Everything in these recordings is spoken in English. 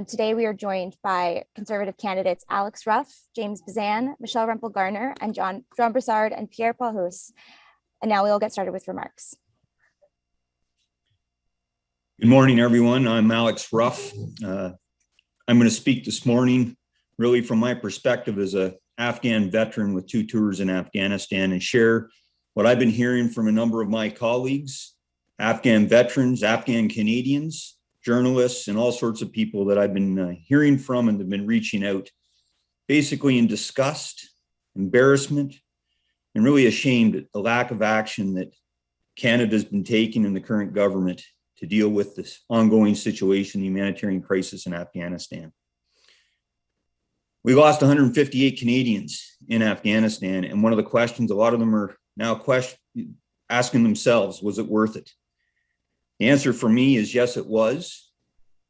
Today we are joined by Conservative candidates Alex Ruff, James Bezan, Michelle Rempel Garner, and John Brassard and Pierre Paul-Hus. And now we will get started with remarks. Good morning, everyone. I'm Alex Ruff. I'm going to speak this morning really from my perspective as an Afghan veteran with 2 tours in Afghanistan and share what I've been hearing from a number of my colleagues, Afghan veterans, Afghan Canadians, journalists, and all sorts of people that I've been hearing from and have been reaching out, basically in disgust, embarrassment, and really ashamed at the lack of action that Canada's been taking in the current government to deal with this ongoing situation, the humanitarian crisis in Afghanistan. We lost 158 Canadians in Afghanistan, and one of the questions a lot of them are now asking themselves, was it worth it? The answer for me is yes, it was,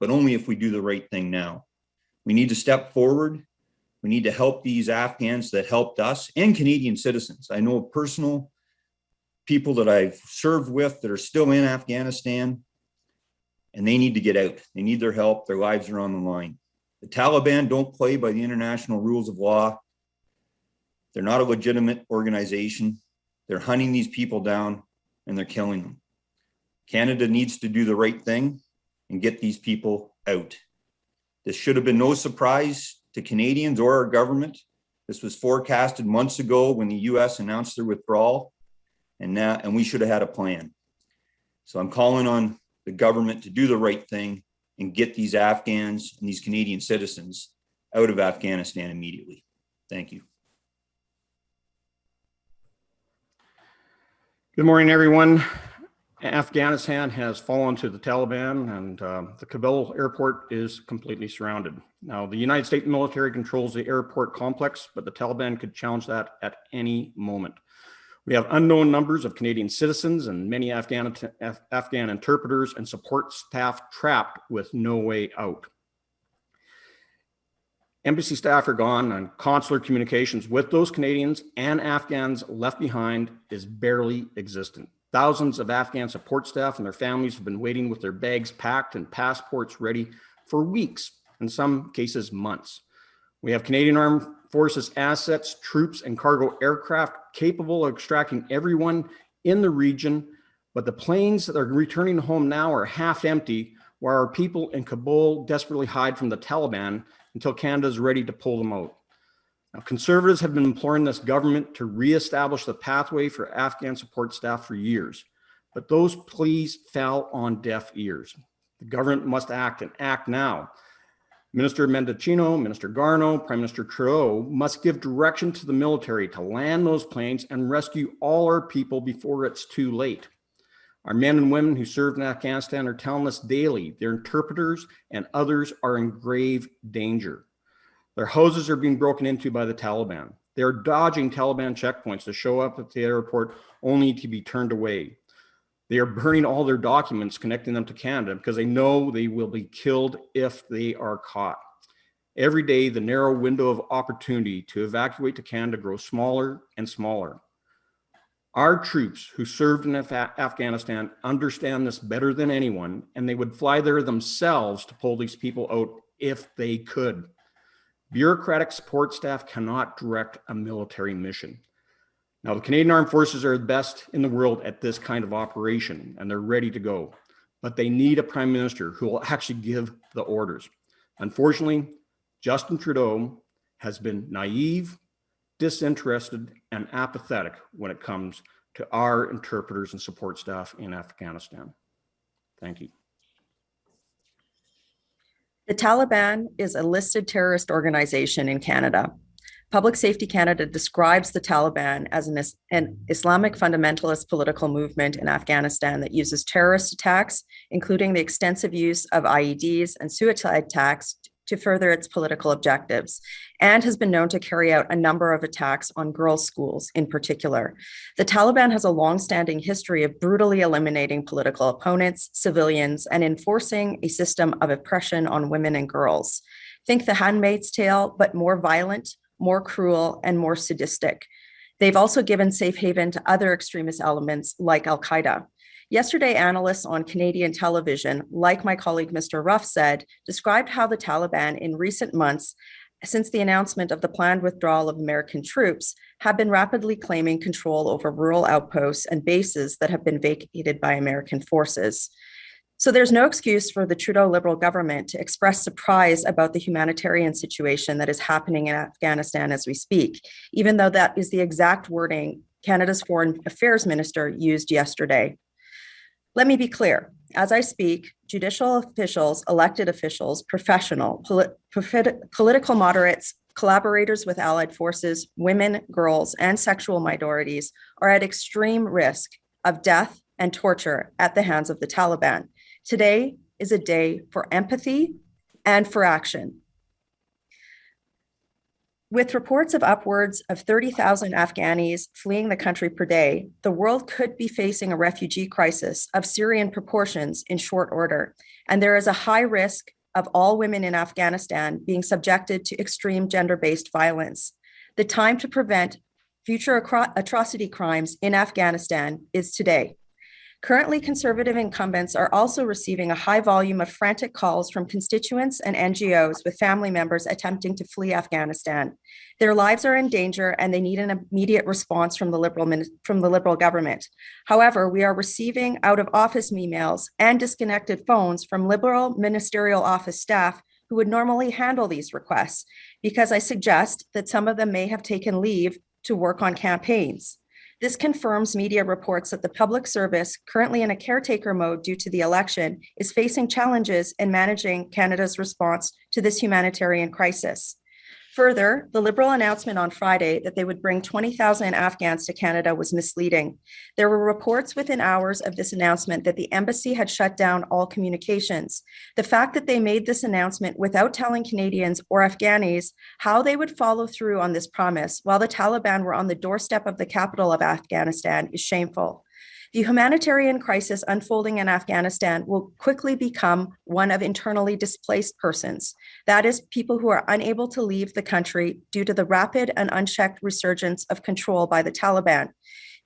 but only if we do the right thing now. We need to step forward. We need to help these Afghans that helped us and Canadian citizens. I know personal people that I've served with that are still in Afghanistan, and they need to get out. They need their help. Their lives are on the line. The Taliban don't play by the international rules of law. They're not a legitimate organization. They're hunting these people down and they're killing them. Canada needs to do the right thing and get these people out. This should have been no surprise to Canadians or our government. This was forecasted months ago when the US announced their withdrawal, and we should have had a plan. So I'm calling on the government to do the right thing and get these Afghans and these Canadian citizens out of Afghanistan immediately. Thank you. Good morning, everyone. Afghanistan has fallen to the Taliban, and the Kabul airport is completely surrounded. Now, the United States military controls the airport complex, but the Taliban could challenge that at any moment. We have unknown numbers of Canadian citizens and many Afghan interpreters and support staff trapped with no way out. Embassy staff are gone, and consular communications with those Canadians and Afghans left behind is barely existent. Thousands of Afghan support staff and their families have been waiting with their bags packed and passports ready for weeks, in some cases months. We have Canadian Armed Forces assets, troops, and cargo aircraft capable of extracting everyone in the region, but the planes that are returning home now are half empty, while our people in Kabul desperately hide from the Taliban until Canada is ready to pull them out. Now, Conservatives have been imploring this government to reestablish the pathway for Afghan support staff for years, but those pleas fell on deaf ears. The government must act, and act now. Minister Mendocino, Minister Garneau, Prime Minister Trudeau must give direction to the military to land those planes and rescue all our people before it's too late. Our men and women who served in Afghanistan are telling us daily their interpreters and others are in grave danger. Their houses are being broken into by the Taliban. They are dodging Taliban checkpoints to show up at the airport only to be turned away. They are burning all their documents connecting them to Canada because they know they will be killed if they are caught. Every day, the narrow window of opportunity to evacuate to Canada grows smaller and smaller. Our troops who served in Afghanistan understand this better than anyone, and they would fly there themselves to pull these people out if they could. Bureaucratic support staff cannot direct a military mission. Now, the Canadian Armed Forces are the best in the world at this kind of operation, and they're ready to go. But they need a prime minister who will actually give the orders. Unfortunately, Justin Trudeau has been naive, disinterested, and apathetic when it comes to our interpreters and support staff in Afghanistan. Thank you. The Taliban is a listed terrorist organization in Canada. Public Safety Canada describes the Taliban as an Islamic fundamentalist political movement in Afghanistan that uses terrorist attacks, including the extensive use of IEDs and suicide attacks, to further its political objectives, and has been known to carry out a number of attacks on girls' schools in particular. The Taliban has a long-standing history of brutally eliminating political opponents, civilians, and enforcing a system of oppression on women and girls. Think The Handmaid's Tale, but more violent, more cruel, and more sadistic. They've also given safe haven to other extremist elements like Al-Qaeda. Yesterday, analysts on Canadian television, like my colleague Mr. Ruff said, described how the Taliban in recent months, since the announcement of the planned withdrawal of American troops, have been rapidly claiming control over rural outposts and bases that have been vacated by American forces. So there's no excuse for the Trudeau Liberal government to express surprise about the humanitarian situation that is happening in Afghanistan as we speak, even though that is the exact wording Canada's Foreign Affairs Minister used yesterday. Let me be clear. As I speak, judicial officials, elected officials, political moderates, collaborators with allied forces, women, girls, and sexual minorities are at extreme risk of death and torture at the hands of the Taliban. Today is a day for empathy and for action. With reports of upwards of 30,000 Afghanis fleeing the country per day, the world could be facing a refugee crisis of Syrian proportions in short order, and there is a high risk of all women in Afghanistan being subjected to extreme gender-based violence. The time to prevent future atrocity crimes in Afghanistan is today. Currently, Conservative incumbents are also receiving a high volume of frantic calls from constituents and NGOs with family members attempting to flee Afghanistan. Their lives are in danger and they need an immediate response from the Liberal government. However, we are receiving out-of-office emails and disconnected phones from Liberal ministerial office staff who would normally handle these requests, because I suggest that some of them may have taken leave to work on campaigns. This confirms media reports that the public service, currently in a caretaker mode due to the election, is facing challenges in managing Canada's response to this humanitarian crisis. Further, the Liberal announcement on Friday that they would bring 20,000 Afghans to Canada was misleading. There were reports within hours of this announcement that the embassy had shut down all communications. The fact that they made this announcement without telling Canadians or Afghanis how they would follow through on this promise while the Taliban were on the doorstep of the capital of Afghanistan is shameful. The humanitarian crisis unfolding in Afghanistan will quickly become one of internally displaced persons. That is, people who are unable to leave the country due to the rapid and unchecked resurgence of control by the Taliban.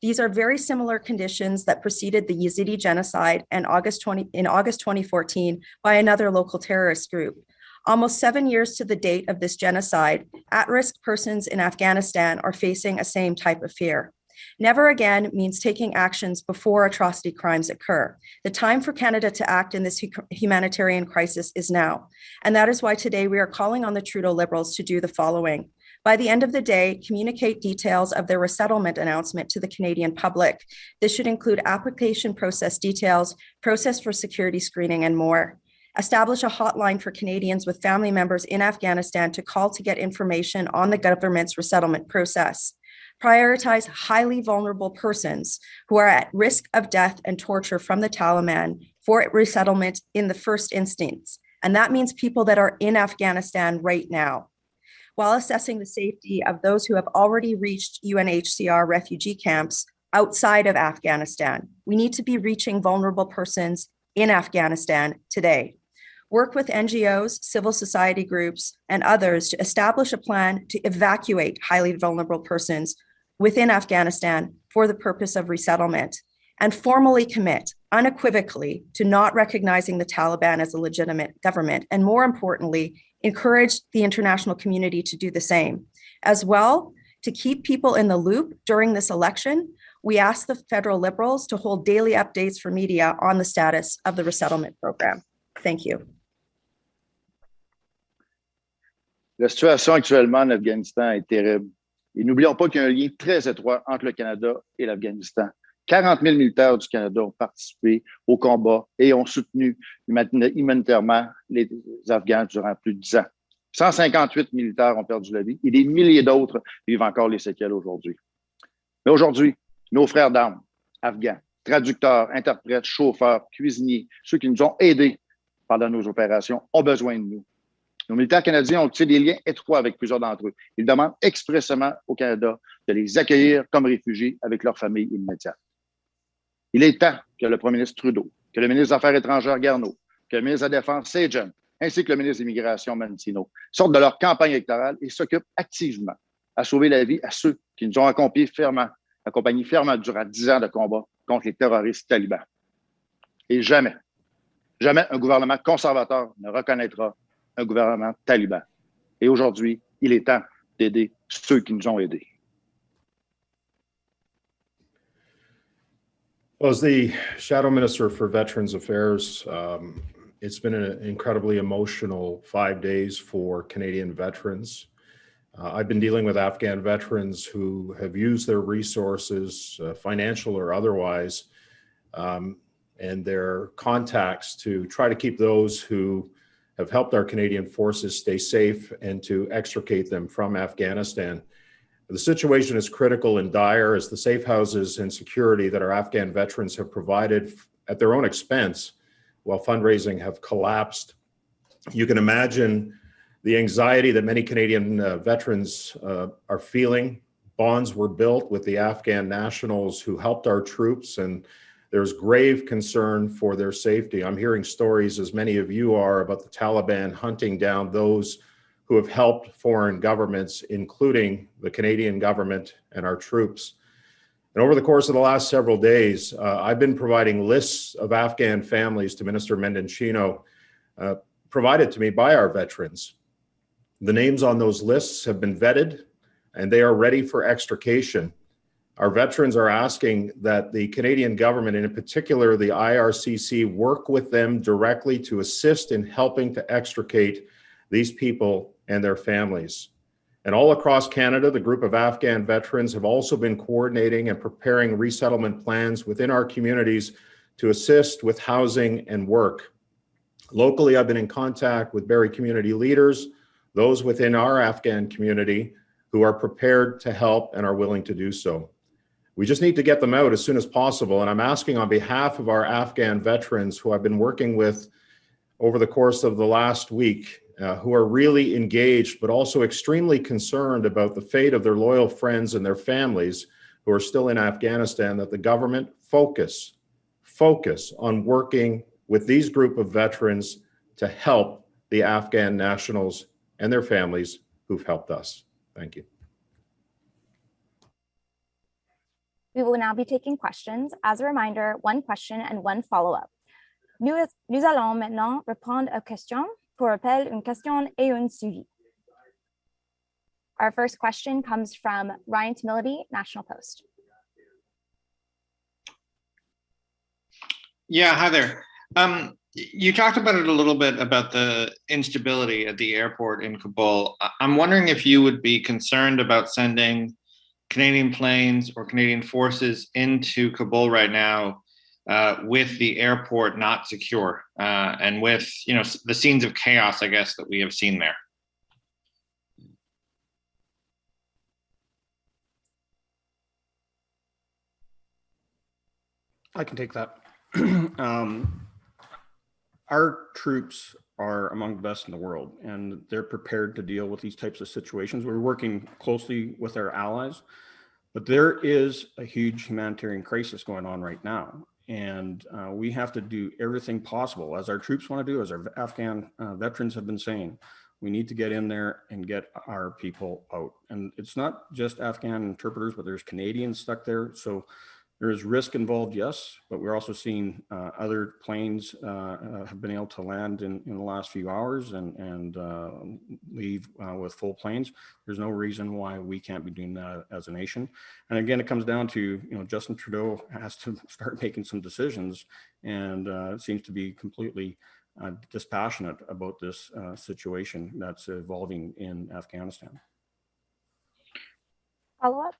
These are very similar conditions that preceded the Yazidi genocide in August 2014 by another local terrorist group. Almost 7 years to the date of this genocide, at-risk persons in Afghanistan are facing a same type of fear. Never again means taking actions before atrocity crimes occur. The time for Canada to act in this humanitarian crisis is now. And that is why today we are calling on the Trudeau Liberals to do the following. By the end of the day, communicate details of their resettlement announcement to the Canadian public. This should include application process details, process for security screening, and more. Establish a hotline for Canadians with family members in Afghanistan to call to get information on the government's resettlement process. Prioritize highly vulnerable persons who are at risk of death and torture from the Taliban for resettlement in the first instance. And that means people that are in Afghanistan right now. While assessing the safety of those who have already reached UNHCR refugee camps outside of Afghanistan, we need to be reaching vulnerable persons in Afghanistan today. Work with NGOs, civil society groups, and others to establish a plan to evacuate highly vulnerable persons within Afghanistan for the purpose of resettlement, and formally commit unequivocally to not recognizing the Taliban as a legitimate government, and more importantly, encourage the international community to do the same. As well, to keep people in the loop during this election, we ask the federal Liberals to hold daily updates for media on the status of the resettlement program. Thank you. La situation actuellement en Afghanistan est terrible. Et n'oublions pas qu'il y a un lien très étroit entre le Canada et l'Afghanistan. 40 000 militaires du Canada ont participé au combat et ont soutenu humanitairement les Afghans durant plus de 10 ans. 158 militaires ont perdu la vie et des milliers d'autres vivent encore les séquelles aujourd'hui. Mais aujourd'hui, nos frères d'armes, afghans, traducteurs, interprètes, chauffeurs, cuisiniers, ceux qui nous ont aidés pendant nos opérations, ont besoin de nous. Nos militaires canadiens ont tissé des liens étroits avec plusieurs d'entre eux. Ils demandent expressément au Canada de les accueillir comme réfugiés avec leurs familles immédiates. Il est temps que le premier ministre Trudeau, que le ministre des Affaires étrangères Garneau, que le ministre de la Défense Bezan, ainsi que le ministre de l'Immigration Mancino, sortent de leur campagne électorale et s'occupent activement à sauver la vie à ceux qui nous ont accompagnés fermement durant 10 ans de combat contre les terroristes talibans. Et jamais, jamais un gouvernement conservateur ne reconnaîtra un gouvernement taliban. Et aujourd'hui, il est temps d'aider ceux qui nous ont aidés. Well, as the Shadow Minister for Veterans Affairs, it's been an incredibly emotional 5 days for Canadian veterans. I've been dealing with Afghan veterans who have used their resources, financial or otherwise, and their contacts to try to keep those who have helped our Canadian forces stay safe and to extricate them from Afghanistan. The situation is critical and dire as the safe houses and security that our Afghan veterans have provided at their own expense while fundraising have collapsed. You can imagine the anxiety that many Canadian veterans are feeling. Bonds were built with the Afghan nationals who helped our troops, and there's grave concern for their safety. I'm hearing stories, as many of you are, about the Taliban hunting down those who have helped foreign governments, including the Canadian government and our troops. And over the course of the last several days, I've been providing lists of Afghan families to Minister Mendocino, provided to me by our veterans. The names on those lists have been vetted and they are ready for extrication. Our veterans are asking that the Canadian government, and in particular the IRCC, work with them directly to assist in helping to extricate these people and their families. And all across Canada, the group of Afghan veterans have also been coordinating and preparing resettlement plans within our communities to assist with housing and work. Locally, I've been in contact with Barrie community leaders, those within our Afghan community who are prepared to help and are willing to do so. We just need to get them out as soon as possible. And I'm asking on behalf of our Afghan veterans who I've been working with over the course of the last week, who are really engaged, but also extremely concerned about the fate of their loyal friends and their families who are still in Afghanistan, that the government focus on working with these group of veterans to help the Afghan nationals and their families who've helped us. Thank you. We will now be taking questions. As a reminder, one question and one follow-up. Nous allons maintenant répondre aux questions. Pour rappel, une question et un suivi. Our first question comes from Ryan Tamility, National Post. Yeah, hi there. You talked about it a little bit about the instability at the airport in Kabul. I'm wondering if you would be concerned about sending Canadian planes or Canadian forces into Kabul right now with the airport not secure and with, you know, the scenes of chaos, I guess, that we have seen there. I can take that. Our troops are among the best in the world, and they're prepared to deal with these types of situations. We're working closely with our allies, but there is a huge humanitarian crisis going on right now. And we have to do everything possible, as our troops want to do, as our Afghan veterans have been saying. We need to get in there and get our people out. And it's not just Afghan interpreters, but there's Canadians stuck there. So there is risk involved, yes, but we're also seeing other planes have been able to land in the last few hours and leave with full planes. There's no reason why we can't be doing that as a nation. And again, it comes down to, you know, Justin Trudeau has to start making some decisions, and it seems to be completely dispassionate about this situation that's evolving in Afghanistan. Follow up?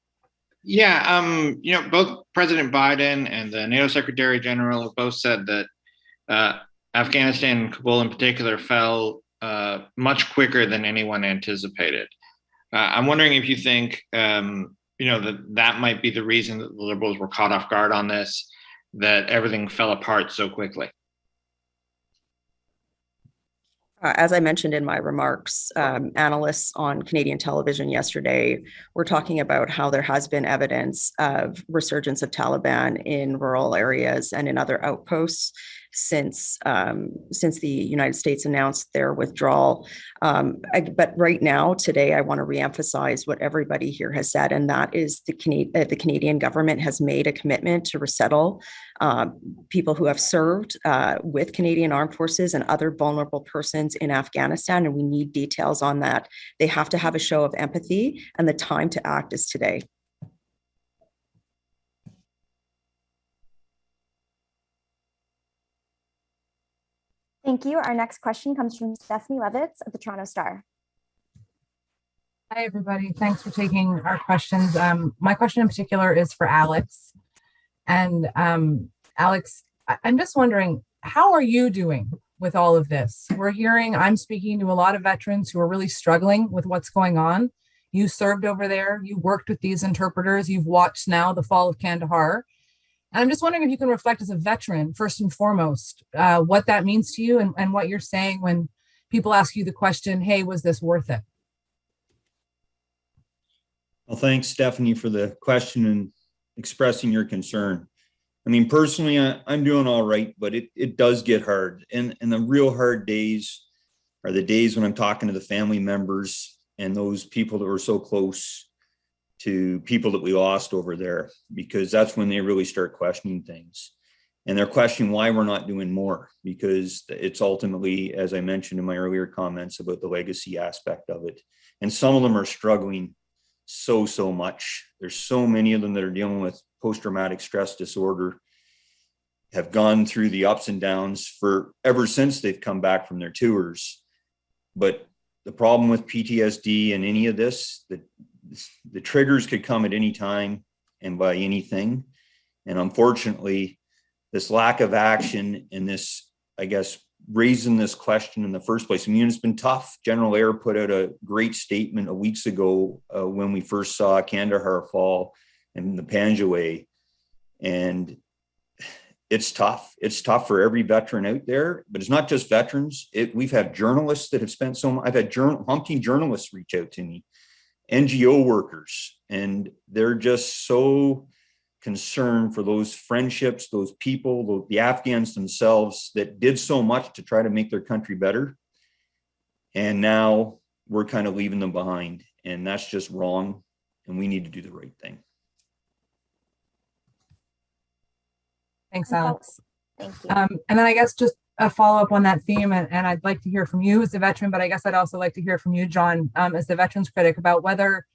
Yeah, you know, both President Biden and the NATO Secretary General have both said that Afghanistan and Kabul in particular fell much quicker than anyone anticipated. I'm wondering if you think, you know, that might be the reason that the Liberals were caught off guard on this, that everything fell apart so quickly. As I mentioned in my remarks, analysts on Canadian television yesterday were talking about how there has been evidence of resurgence of Taliban in rural areas and in other outposts. since the United States announced their withdrawal. But right now, today, I want to reemphasize what everybody here has said, and that is the Canadian government has made a commitment to resettle people who have served with Canadian Armed Forces and other vulnerable persons in Afghanistan, and we need details on that. They have to have a show of empathy, and the time to act is today. Thank you. Our next question comes from Stephanie Levitz of the Toronto Star. Hi, everybody. Thanks for taking our questions. My question in particular is for Alex. And Alex, I'm just wondering, how are you doing with all of this? I'm speaking to a lot of veterans who are really struggling with what's going on. You served over there. You worked with these interpreters. You've watched now the fall of Kandahar. And I'm just wondering if you can reflect as a veteran, first and foremost, what that means to you and what you're saying when people ask you the question, hey, was this worth it? Well, thanks, Stephanie, for the question and expressing your concern. I mean, personally, I'm doing all right, but it does get hard. And the real hard days are the days when I'm talking to the family members and those people that were so close to people that we lost over there, because that's when they really start questioning things. And they're questioning why we're not doing more, because it's ultimately, as I mentioned in my earlier comments, about the legacy aspect of it. And some of them are struggling so much. There's so many of them that are dealing with post-traumatic stress disorder, have gone through the ups and downs for ever since they've come back from their tours. But the problem with PTSD and any of this, the triggers could come at any time and by anything. And unfortunately, this lack of action and this, I guess, raising this question in the first place, I mean, it's been tough. General Eyre put out a great statement weeks ago when we first saw Kandahar fall and the Panjwai. And it's tough. It's tough for every veteran out there, but it's not just veterans. We've had journalists that have spent so much. I've had umpteen journalists reach out to me, NGO workers, and they're just so concerned for those friendships, those people, the Afghans themselves that did so much to try to make their country better. And now we're kind of leaving them behind, and that's just wrong. And we need to do the right thing. Thanks, Alex. Thank you. And then I guess just a follow-up on that theme, and I'd like to hear from you as a veteran, but I guess I'd also like to hear from you, John, as the veterans critic, about whether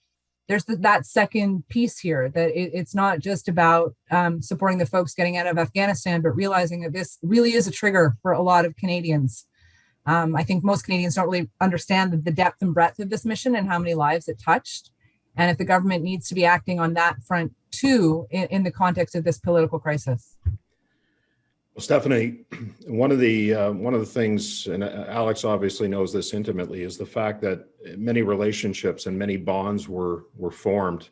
there's that second piece here, that it's not just about supporting the folks getting out of Afghanistan, but realizing that this really is a trigger for a lot of Canadians. I think most Canadians don't really understand the depth and breadth of this mission and how many lives it touched. And if the government needs to be acting on that front too, in the context of this political crisis. Well, Stephanie, one of the things, and Alex obviously knows this intimately, is the fact that many relationships and many bonds were formed,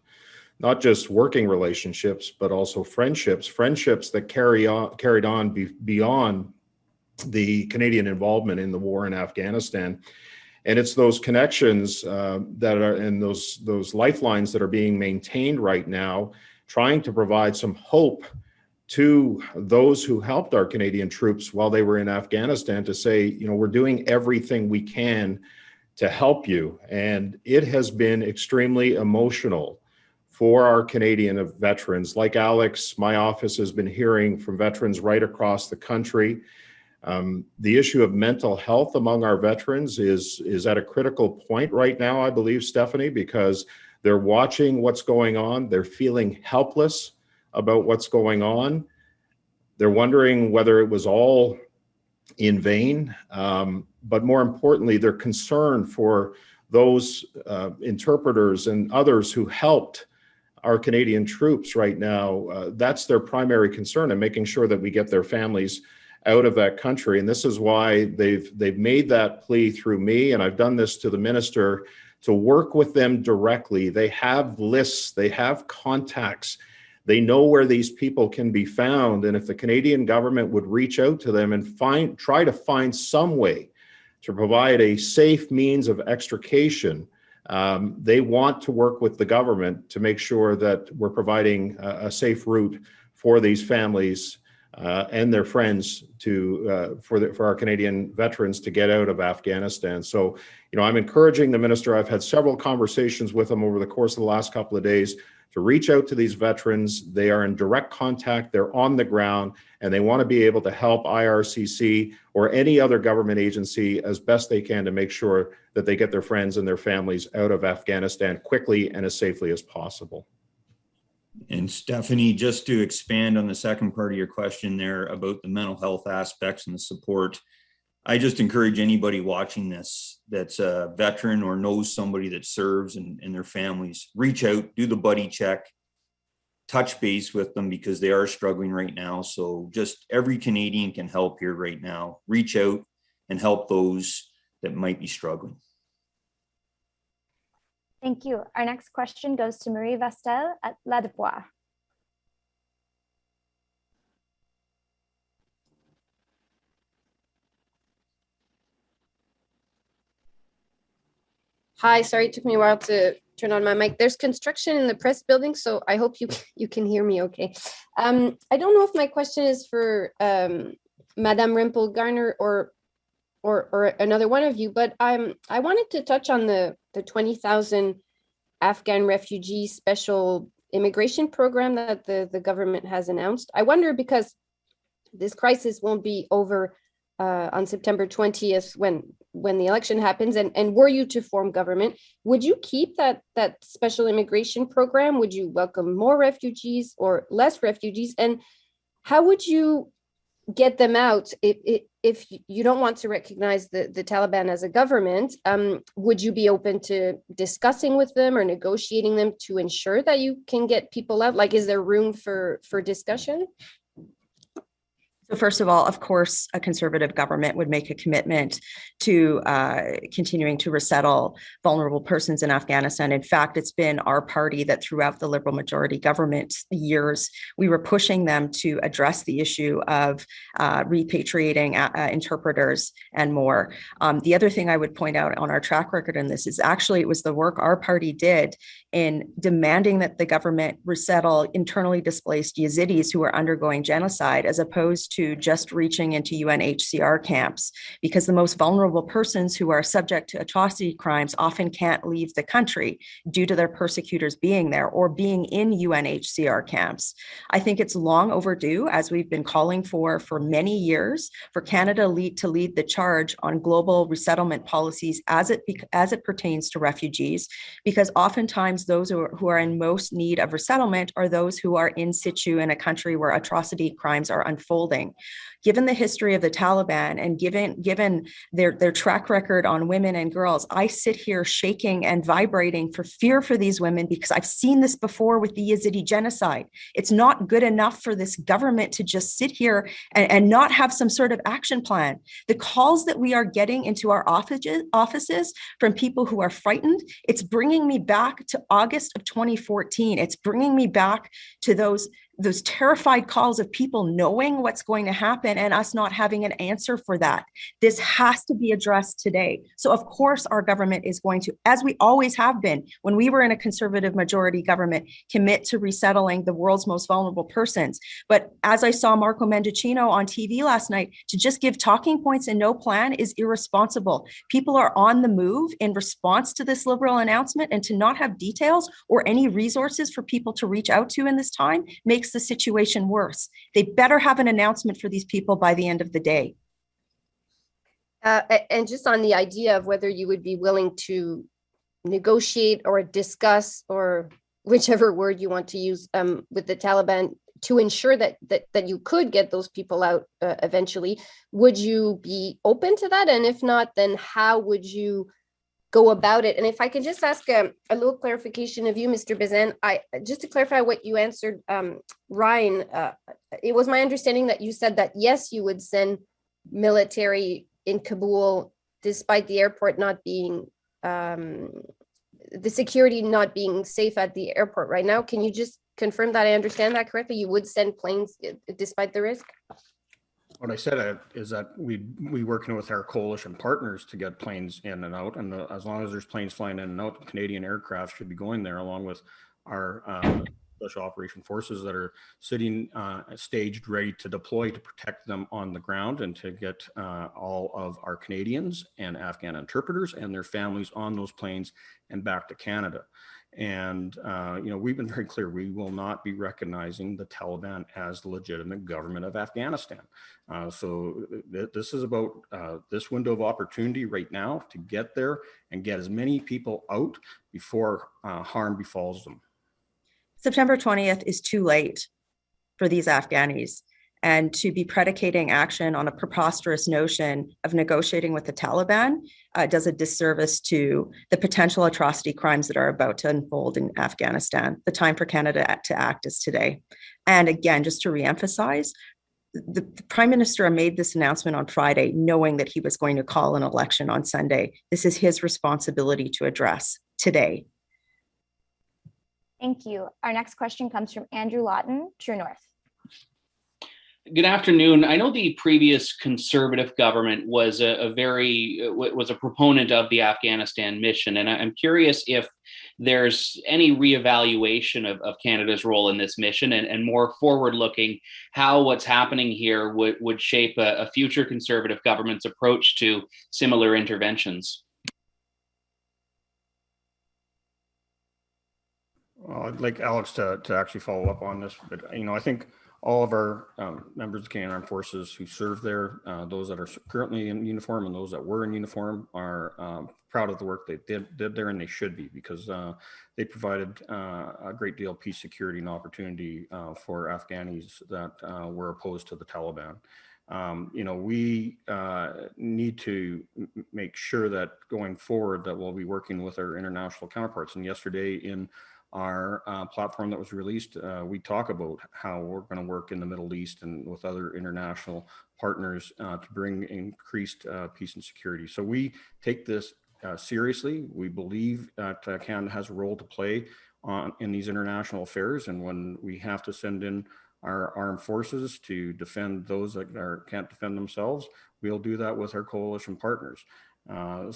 not just working relationships, but also friendships that carried on beyond the Canadian involvement in the war in Afghanistan. And it's those connections that are, and those lifelines that are being maintained right now, trying to provide some hope to those who helped our Canadian troops while they were in Afghanistan, to say, you know, we're doing everything we can to help you. And it has been extremely emotional for our Canadian veterans. Like Alex, my office has been hearing from veterans right across the country. The issue of mental health among our veterans is at a critical point right now, I believe, Stephanie, because they're watching what's going on. They're feeling helpless about what's going on. They're wondering whether it was all in vain. But more importantly, they're concerned for those interpreters and others who helped our Canadian troops right now. That's their primary concern, and making sure that we get their families out of that country. And this is why they've made that plea through me, and I've done this to the minister, to work with them directly. They have lists, they have contacts, they know where these people can be found. And if the Canadian government would reach out to them and try to find some way to provide a safe means of extrication, they want to work with the government to make sure that we're providing a safe route for these families and their friends for our Canadian veterans to get out of Afghanistan. So, I'm encouraging the minister. I've had several conversations with him over the course of the last couple of days to reach out to these veterans. They are in direct contact, they're on the ground, and they want to be able to help IRCC or any other government agency as best they can to make sure that they get their friends and their families out of Afghanistan quickly and as safely as possible. And Stephanie, just to expand on the second part of your question there about the mental health aspects and the support, I just encourage anybody watching this that's a veteran or knows somebody that serves and their families, reach out, do the buddy check, touch base with them because they are struggling right now. So just every Canadian can help here right now. Reach out and help those that might be struggling. Thank you. Our next question goes to Marie Vestel at La Devoire. Hi, sorry, it took me a while to turn on my mic. There's construction in the press building, so I hope you can hear me okay. I don't know if my question is for Madame Rempel Garner or another one of you, but I wanted to touch on the 20,000 Afghan refugee special immigration program that the government has announced. I wonder, because this crisis won't be over on September 20th when the election happens, and were you to form government, would you keep that special immigration program? Would you welcome more refugees or less refugees? And how would you get them out if you don't want to recognize the Taliban as a government? Would you be open to discussing with them or negotiating them to ensure that you can get people out? Like, is there room for discussion? So first of all, of course, a Conservative government would make a commitment to continuing to resettle vulnerable persons in Afghanistan. In fact, it's been our party that throughout the Liberal majority government years, we were pushing them to address the issue of repatriating interpreters and more. The other thing I would point out on our track record in this is actually it was the work our party did in demanding that the government resettle internally displaced Yazidis who are undergoing genocide, as opposed to just reaching into UNHCR camps, because the most vulnerable persons who are subject to atrocity crimes often can't leave the country due to their persecutors being there or being in UNHCR camps. I think it's long overdue, as we've been calling for many years, for Canada to lead the charge on global resettlement policies as it pertains to refugees, because oftentimes those who are in most need of resettlement are those who are in situ in a country where atrocity crimes are unfolding. Given the history of the Taliban and given their track record on women and girls, I sit here shaking and vibrating for fear for these women, because I've seen this before with the Yazidi genocide. It's not good enough for this government to just sit here and not have some sort of action plan. The calls that we are getting into our offices from people who are frightened, it's bringing me back to August of 2014. It's bringing me back to those terrified calls of people knowing what's going to happen and us not having an answer for that. This has to be addressed today. So of course our government is going to, as we always have been, when we were in a Conservative majority government, commit to resettling the world's most vulnerable persons. But as I saw Marco Mendicino on TV last night, to just give talking points and no plan is irresponsible. People are on the move in response to this Liberal announcement, and to not have details or any resources for people to reach out to in this time makes the situation worse. They better have an announcement for these people by the end of the day. And just on the idea of whether you would be willing to negotiate or discuss, or whichever word you want to use, with the Taliban to ensure that you could get those people out eventually, would you be open to that? And if not, then how would you go about it? And if I can just ask a little clarification of you, Mr. Bezan, just to clarify what you answered Ryan, it was my understanding that you said that yes, you would send military in Kabul despite the airport not being, the security not being safe at the airport right now. Can you just confirm that I understand that correctly? You would send planes despite the risk? What I said is that we working with our coalition partners to get planes in and out, and as long as there's planes flying in and out, Canadian aircraft should be going there, along with our special operation forces that are sitting staged, ready to deploy to protect them on the ground and to get all of our Canadians and Afghan interpreters and their families on those planes and back to Canada. And, we've been very clear, we will not be recognizing the Taliban as the legitimate government of Afghanistan. So this is about this window of opportunity right now to get there and get as many people out before harm befalls them. September 20th is too late for these Afghanis. And to be predicating action on a preposterous notion of negotiating with the Taliban does a disservice to the potential atrocity crimes that are about to unfold in Afghanistan. The time for Canada to act is today. And again, just to reemphasize, the Prime Minister made this announcement on Friday, knowing that he was going to call an election on Sunday. This is his responsibility to address today. Thank you. Our next question comes from Andrew Lawton, True North. Good afternoon. I know the previous Conservative government was a proponent of the Afghanistan mission, and I'm curious if there's any reevaluation of Canada's role in this mission, and more forward-looking, how what's happening here would shape a future Conservative government's approach to similar interventions. Well, I'd like Alex to actually follow up on this, but I think all of our members of the Canadian Armed Forces who serve there, those that are currently in uniform and those that were in uniform, are proud of the work they did there, and they should be, because they provided a great deal of peace, security, and opportunity for Afghanis that were opposed to the Taliban. We need to make sure that going forward that we'll be working with our international counterparts. And yesterday in our platform that was released, we talk about how we're going to work in the Middle East and with other international partners to bring increased peace and security. So we take this seriously. We believe that Canada has a role to play in these international affairs, and when we have to send in our armed forces to defend those that can't defend themselves, we'll do that with our coalition partners. I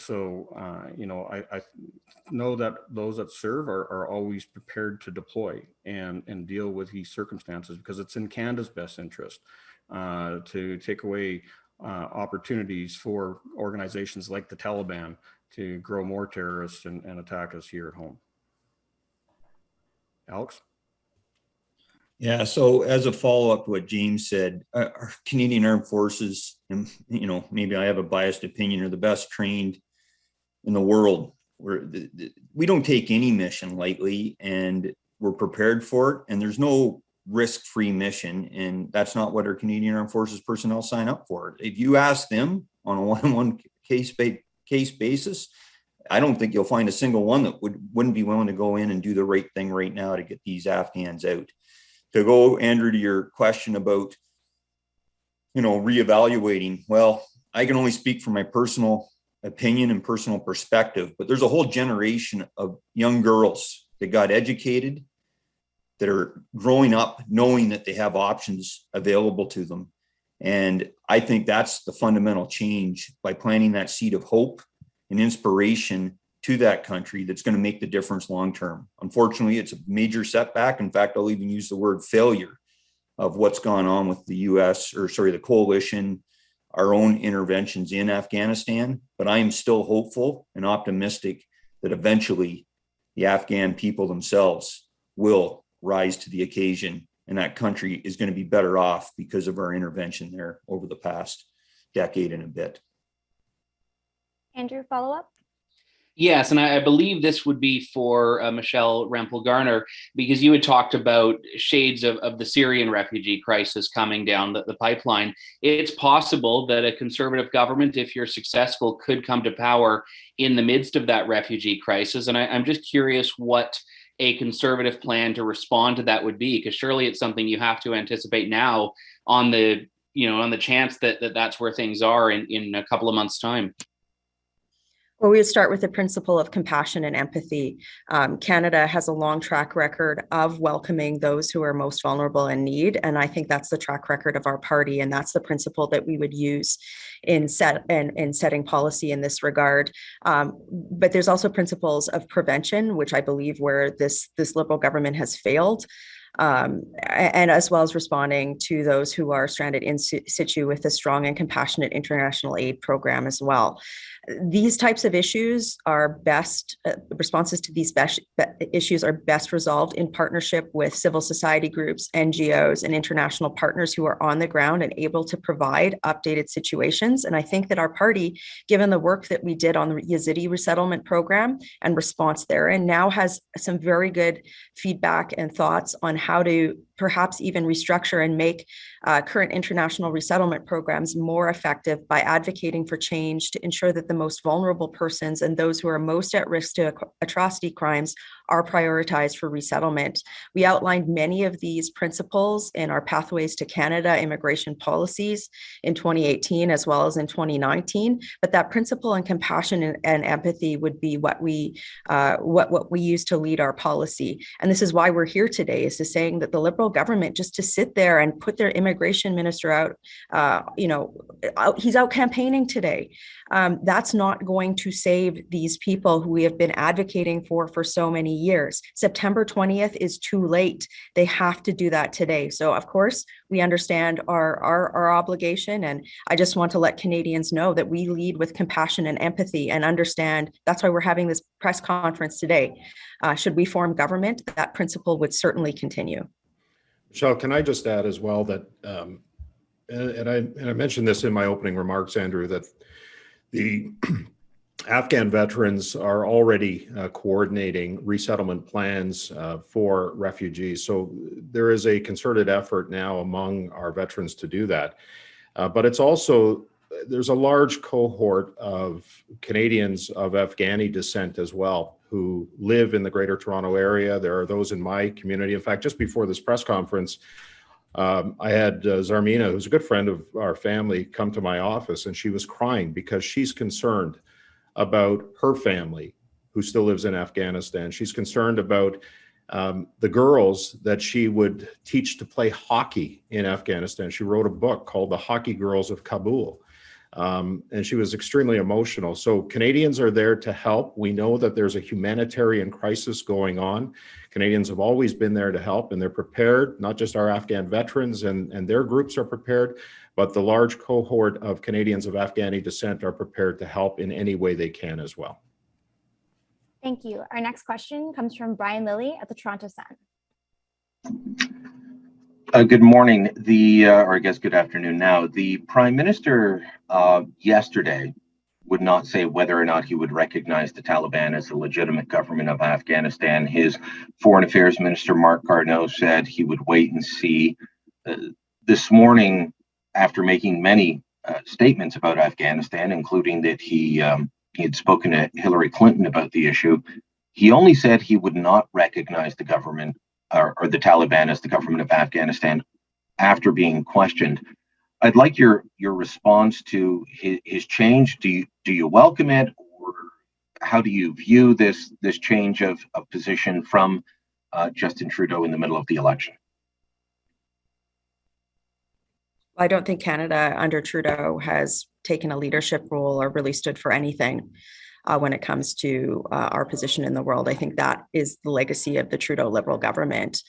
know that those that serve are always prepared to deploy and deal with these circumstances, because it's in Canada's best interest to take away opportunities for organizations like the Taliban to grow more terrorists and attack us here at home. Alex? Yeah, so as a follow-up to what James said, our Canadian Armed Forces, and maybe I have a biased opinion, are the best trained in the world. We don't take any mission lightly, and we're prepared for it, and there's no risk-free mission, and that's not what our Canadian Armed Forces personnel sign up for. If you ask them on a one-on-one case basis, I don't think you'll find a single one that wouldn't be willing to go in and do the right thing right now to get these Afghans out. To go, Andrew, to your question about, reevaluating, well, I can only speak from my personal opinion and personal perspective, but there's a whole generation of young girls that got educated, that are growing up knowing that they have options available to them. And I think that's the fundamental change, by planting that seed of hope and inspiration to that country, that's going to make the difference long term. Unfortunately, it's a major setback. In fact, I'll even use the word failure of what's gone on with the the coalition, our own interventions in Afghanistan. But I am still hopeful and optimistic that eventually the Afghan people themselves will rise to the occasion, and that country is going to be better off because of our intervention there over the past decade and a bit. Andrew, follow up? Yes, and I believe this would be for Michelle Rempel Garner, because you had talked about shades of the Syrian refugee crisis coming down the pipeline. It's possible that a Conservative government, if you're successful, could come to power in the midst of that refugee crisis. And I'm just curious what a Conservative plan to respond to that would be, because surely it's something you have to anticipate now on the chance that that's where things are in a couple of months' time. Well, we would start with the principle of compassion and empathy. Canada has a long track record of welcoming those who are most vulnerable in need. And I think that's the track record of our party. And that's the principle that we would use in setting policy in this regard. But there's also principles of prevention, which I believe where this Liberal government has failed. And as well as responding to those who are stranded in situ with a strong and compassionate international aid program as well. These types of issues are best, responses to these issues are best resolved in partnership with civil society groups, NGOs, and international partners who are on the ground and able to provide updated situations. And I think that our party, given the work that we did on the Yazidi resettlement program and response there, and now has some very good feedback and thoughts on how to perhaps even restructure and make current international resettlement programs more effective by advocating for change to ensure that the most vulnerable persons and those who are most at risk to atrocity crimes are prioritized for resettlement. We outlined many of these principles in our Pathways to Canada immigration policies in 2018 as well as in 2019, but that principle and compassion and empathy would be what we use to lead our policy. And this is why we're here today, is to saying that the Liberal government just to sit there and put their immigration minister out, he's out campaigning today. That's not going to save these people who we have been advocating for so many years. September 20th is too late. They have to do that today. So of course, we understand our obligation. And I just want to let Canadians know that we lead with compassion and empathy and understand that's why we're having this press conference today. Should we form government, that principle would certainly continue. Michelle, can I just add as well that, and I mentioned this in my opening remarks, Andrew, that the Afghan veterans are already coordinating resettlement plans for refugees. So there is a concerted effort now among our veterans to do that. But it's also, there's a large cohort of Canadians of Afghani descent as well who live in the Greater Toronto area. There are those in my community. In fact, just before this press conference, I had Zarmina, who's a good friend of our family, come to my office, and she was crying because she's concerned about her family who still lives in Afghanistan. She's concerned about the girls that she would teach to play hockey in Afghanistan. She wrote a book called The Hockey Girls of Kabul. And she was extremely emotional. So Canadians are there to help. We know that there's a humanitarian crisis going on. Canadians have always been there to help, and they're prepared. Not just our Afghan veterans and their groups are prepared, but the large cohort of Canadians of Afghani descent are prepared to help in any way they can as well. Thank you. Our next question comes from Brian Lilly at the Toronto Sun. Good morning, or I guess good afternoon now. The Prime Minister yesterday would not say whether or not he would recognize the Taliban as the legitimate government of Afghanistan. His Foreign Affairs Minister, Mark Garneau, said he would wait and see. This morning, after making many statements about Afghanistan, including that he had spoken to Hillary Clinton about the issue, he only said he would not recognize the government or the Taliban as the government of Afghanistan after being questioned. I'd like your response to his change. Do you welcome it, or how do you view this change of position from Justin Trudeau in the middle of the election? I don't think Canada under Trudeau has taken a leadership role or really stood for anything when it comes to our position in the world. I think that is the legacy of the Trudeau Liberal government.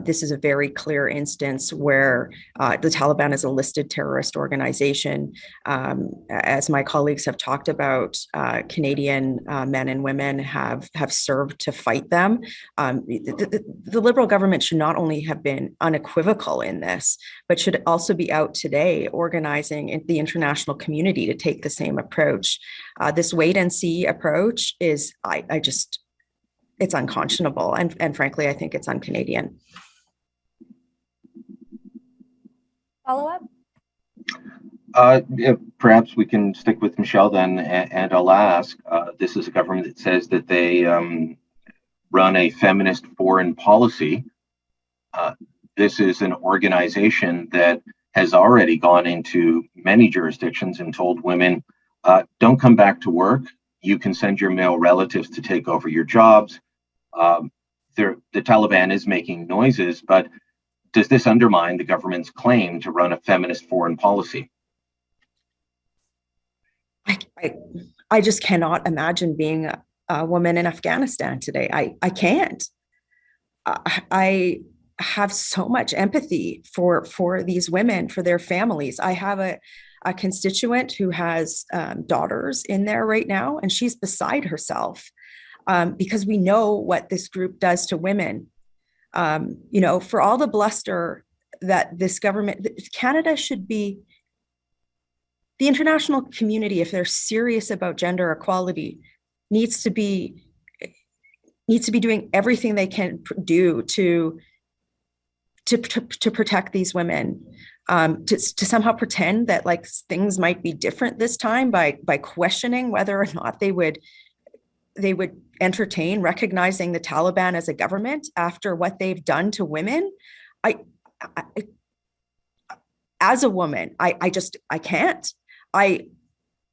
This is a very clear instance where the Taliban is a listed terrorist organization. As my colleagues have talked about, Canadian men and women have served to fight them. The Liberal government should not only have been unequivocal in this, but should also be out today organizing the international community to take the same approach. This wait and see approach is, it's unconscionable. And frankly, I think it's un-Canadian. Follow-up? Perhaps we can stick with Michelle then, and I'll ask, this is a government that says that they run a feminist foreign policy. This is an organization that has already gone into many jurisdictions and told women, don't come back to work You can send your male relatives to take over your jobs. The Taliban is making noises, but does this undermine the government's claim to run a feminist foreign policy? I just cannot imagine being a woman in Afghanistan today. I can't. I have so much empathy for these women, for their families. I have a constituent who has daughters in there right now, and she's beside herself because we know what this group does to women. For all the bluster that this government, Canada should be, the international community, if they're serious about gender equality, needs to be doing everything they can do to protect these women, to somehow pretend that like things might be different this time by questioning whether or not they would entertain recognizing the Taliban as a government after what they've done to women. As a woman, I can't.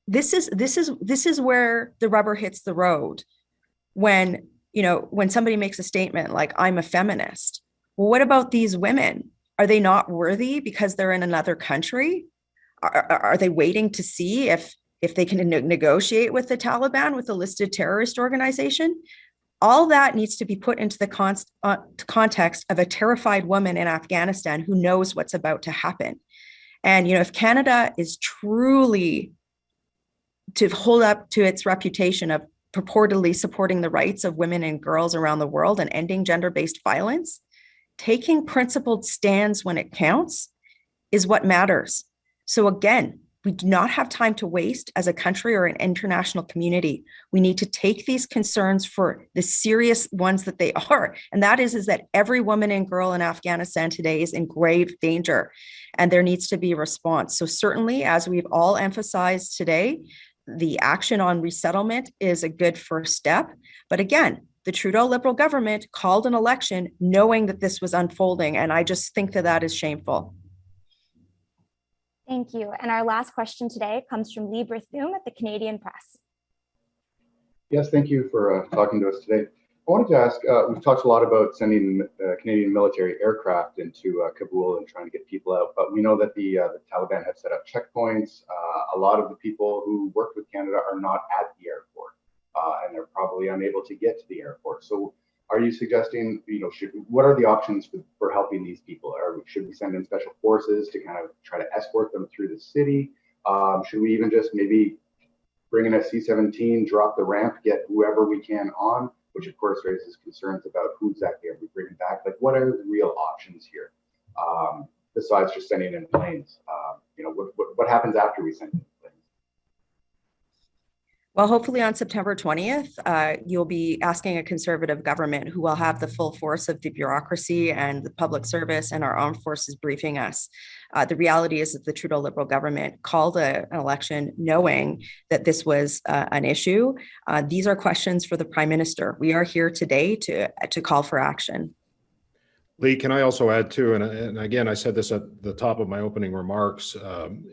This is where the rubber hits the road when somebody makes a statement like, I'm a feminist. Well, what about these women? Are they not worthy because they're in another country? Are they waiting to see if they can negotiate with the Taliban, with a listed terrorist organization? All that needs to be put into the context of a terrified woman in Afghanistan who knows what's about to happen. And if Canada is truly to hold up to its reputation of purportedly supporting the rights of women and girls around the world and ending gender-based violence, taking principled stands when it counts is what matters. So again, we do not have time to waste as a country or an international community. We need to take these concerns for the serious ones that they are. And that is that every woman and girl in Afghanistan today is in grave danger, and there needs to be a response. So certainly, as we've all emphasized today, the action on resettlement is a good first step. But again, the Trudeau Liberal government called an election knowing that this was unfolding. And I just think that is shameful. Thank you. And our last question today comes from Lee Berthoum at the Canadian Press. Yes, thank you for talking to us today. I wanted to ask, we've talked a lot about sending Canadian military aircraft into Kabul and trying to get people out, but we know that the Taliban have set up checkpoints. A lot of the people who work with Canada are not at the airport, and they're probably unable to get to the airport. So are you suggesting, what are the options for helping these people? Should we send in special forces to kind of try to escort them through the city? Should we even just maybe bring in a C-17, drop the ramp, get whoever we can on, which of course raises concerns about who exactly are we bringing back? Like, what are the real options here besides just sending in planes? What happens after we send in planes? Well, hopefully on September 20th, you'll be asking a Conservative government who will have the full force of the bureaucracy and the public service and our armed forces briefing us. The reality is that the Trudeau Liberal government called an election knowing that this was an issue. These are questions for the Prime Minister. We are here today to call for action. Lee, can I also add too, and again, I said this at the top of my opening remarks,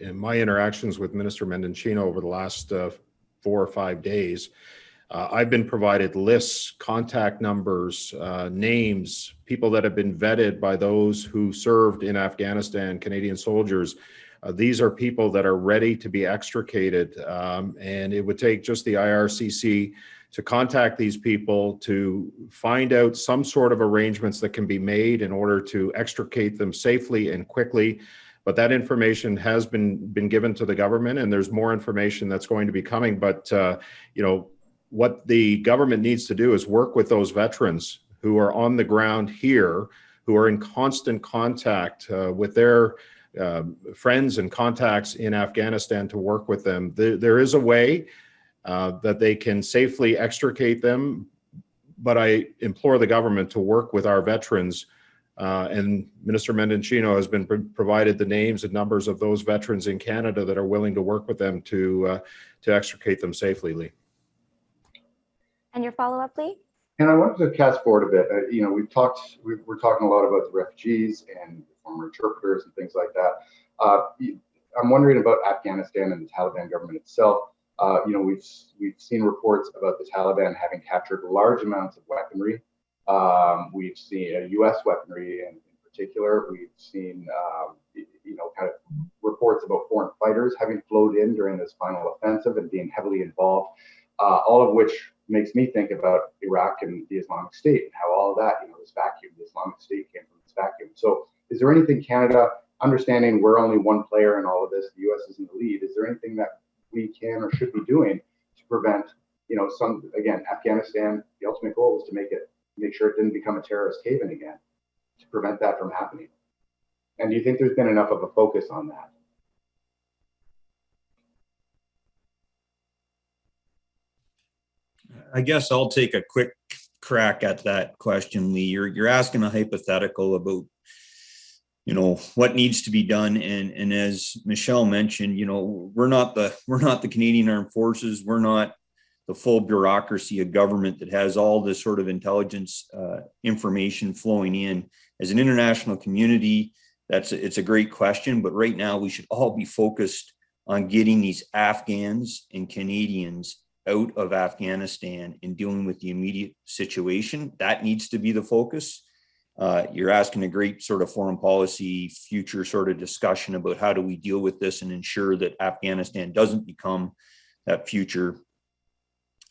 in my interactions with Minister Mendicino over the last 4 or 5 days, I've been provided lists, contact numbers, names, people that have been vetted by those who served in Afghanistan, Canadian soldiers. These are people that are ready to be extricated, and it would take just the IRCC to contact these people to find out some sort of arrangements that can be made in order to extricate them safely and quickly. But that information has been given to the government, and there's more information that's going to be coming. But what the government needs to do is work with those veterans who are on the ground here, who are in constant contact with their friends and contacts in Afghanistan, to work with them. There is a way that they can safely extricate them, but I implore the government to work with our veterans. And Minister Mendicino has been provided the names and numbers of those veterans in Canada that are willing to work with them to extricate them safely, Lee. And your follow-up, Lee? And I wanted to cast forward a bit. We're talking a lot about the refugees and former interpreters and things like that. I'm wondering about Afghanistan and the Taliban government itself. We've seen reports about the Taliban having captured large amounts of weaponry. We've seen U.S. weaponry in particular. We've seen kind of reports about foreign fighters having flowed in during this final offensive and being heavily involved. All of which makes me think about Iraq and the Islamic State and how all of that, this vacuum, the Islamic State came from this vacuum. So is there anything Canada, understanding we're only one player in all of this, the U.S. is in the lead, is there anything that we can or should be doing to prevent, Afghanistan, the ultimate goal is to make sure it didn't become a terrorist haven again, to prevent that from happening? And do you think there's been enough of a focus on that? I guess I'll take a quick crack at that question, Lee. You're asking a hypothetical about, what needs to be done, and as Michelle mentioned, we're not the Canadian Armed Forces. We're not the full bureaucracy of government that has all this sort of intelligence information flowing in. As an international community, it's a great question, but right now we should all be focused on getting these Afghans and Canadians out of Afghanistan and dealing with the immediate situation. That needs to be the focus. You're asking a great sort of foreign policy future sort of discussion about how do we deal with this and ensure that Afghanistan doesn't become that future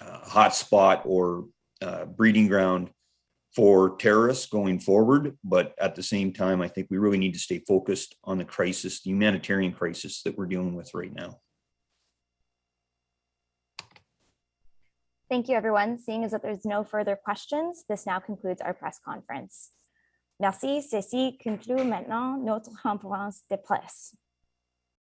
hotspot or breeding ground for terrorists going forward. But at the same time, I think we really need to stay focused on the crisis, the humanitarian crisis that we're dealing with right now. Thank you, everyone. Seeing as that there's no further questions, this now concludes our press conference. Merci, ceci conclut maintenant notre conférence de presse.